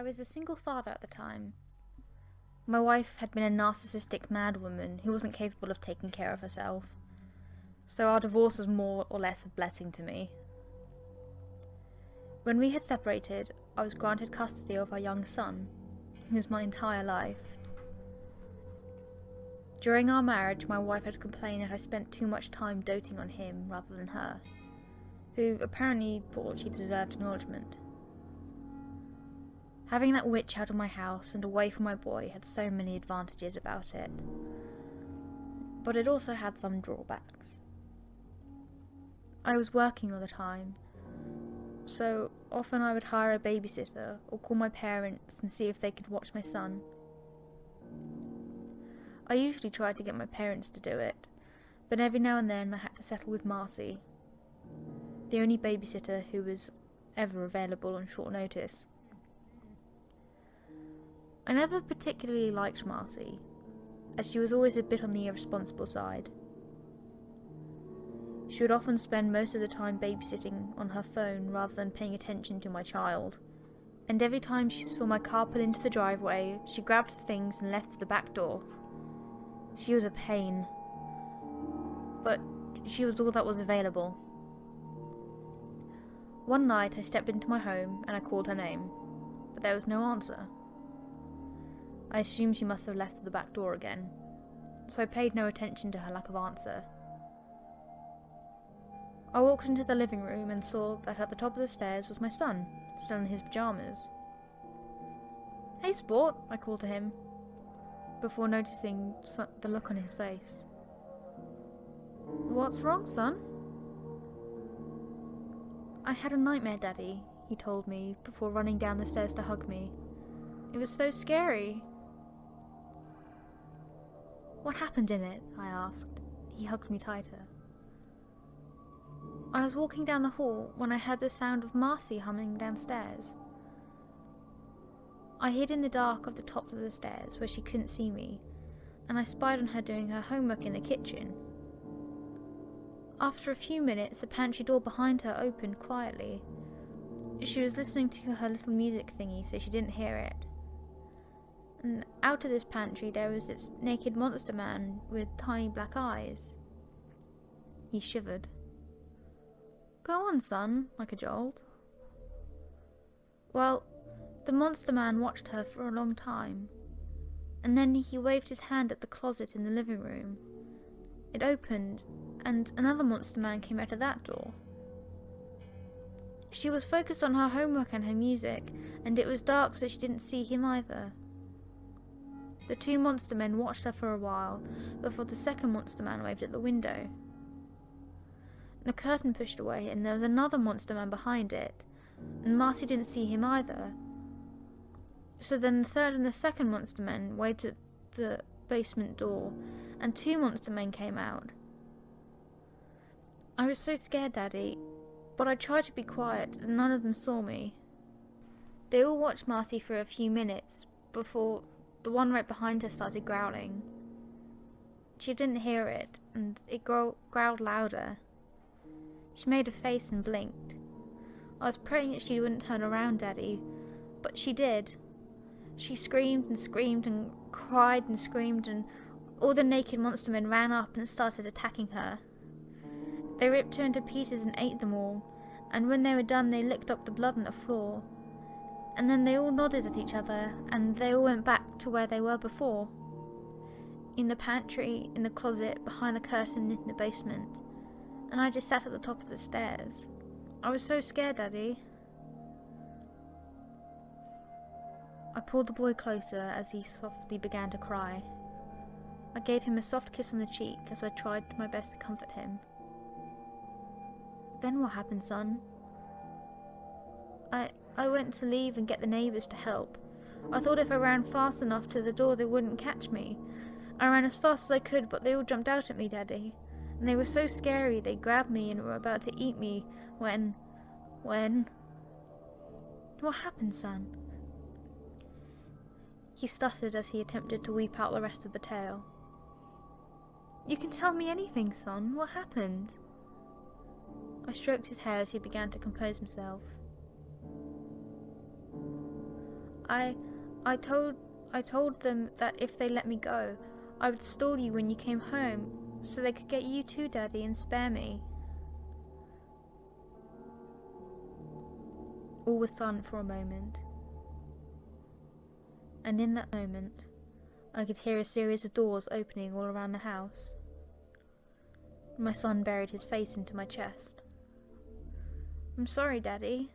I was a single father at the time. My wife had been a narcissistic madwoman who wasn't capable of taking care of herself, so our divorce was more or less a blessing to me. When we had separated, I was granted custody of our young son, who was my entire life. During our marriage, my wife had complained that I spent too much time doting on him rather than her, who apparently thought she deserved acknowledgement. Having that witch out of my house and away from my boy had so many advantages about it, but it also had some drawbacks. I was working all the time, so often I would hire a babysitter or call my parents and see if they could watch my son. I usually tried to get my parents to do it, but every now and then I had to settle with Marcy, the only babysitter who was ever available on short notice. I never particularly liked Marcy, as she was always a bit on the irresponsible side. She would often spend most of the time babysitting on her phone rather than paying attention to my child, and every time she saw my car pull into the driveway, she grabbed the things and left the back door. She was a pain, but she was all that was available. One night I stepped into my home and I called her name, but there was no answer. I assumed she must have left through the back door again, so I paid no attention to her lack of answer. I walked into the living room and saw that at the top of the stairs was my son, still in his pyjamas. "Hey sport," I called to him, before noticing the look on his face. "What's wrong, son?" "I had a nightmare, Daddy," he told me, before running down the stairs to hug me. "It was so scary." "What happened in it?" I asked. He hugged me tighter. "I was walking down the hall when I heard the sound of Marcy humming downstairs. I hid in the dark of the top of the stairs where she couldn't see me, and I spied on her doing her homework in the kitchen. After a few minutes, the pantry door behind her opened quietly. She was listening to her little music thingy, so she didn't hear it. And out of this pantry there was this naked monster man with tiny black eyes." He shivered. "Go on, son," I cajoled. "Well, the monster man watched her for a long time, and then he waved his hand at the closet in the living room. It opened, and another monster man came out of that door. She was focused on her homework and her music, and it was dark so she didn't see him either. The two monster men watched her for a while, before the second monster man waved at the window. The curtain pushed away, and there was another monster man behind it, and Marcy didn't see him either. So then the third and the second monster men waved at the basement door, and two monster men came out. I was so scared, Daddy, but I tried to be quiet, and none of them saw me. They all watched Marcy for a few minutes, before the one right behind her started growling. She didn't hear it, and it growled louder. She made a face and blinked. I was praying that she wouldn't turn around, Daddy, but she did. She screamed and screamed and cried and screamed, and all the naked monster men ran up and started attacking her. They ripped her into pieces and ate them all, and when they were done they licked up the blood on the floor. And then they all nodded at each other, and they all went back to where they were before. In the pantry, in the closet, behind the curtain, in the basement. And I just sat at the top of the stairs. I was so scared, Daddy. I pulled the boy closer as he softly began to cry. I gave him a soft kiss on the cheek as I tried my best to comfort him. "Then what happened, son?" I went to leave and get the neighbours to help. I thought if I ran fast enough to the door they wouldn't catch me. I ran as fast as I could, but they all jumped out at me, Daddy. And they were so scary, they grabbed me and were about to eat me when... What happened, son? He stuttered as he attempted to weep out the rest of the tale. "You can tell me anything, son. What happened?" I stroked his hair as he began to compose himself. I told them that if they let me go, I would stall you when you came home, so they could get you too, Daddy, and spare me. All was silent for a moment, and in that moment, I could hear a series of doors opening all around the house. My son buried his face into my chest. "I'm sorry, Daddy,"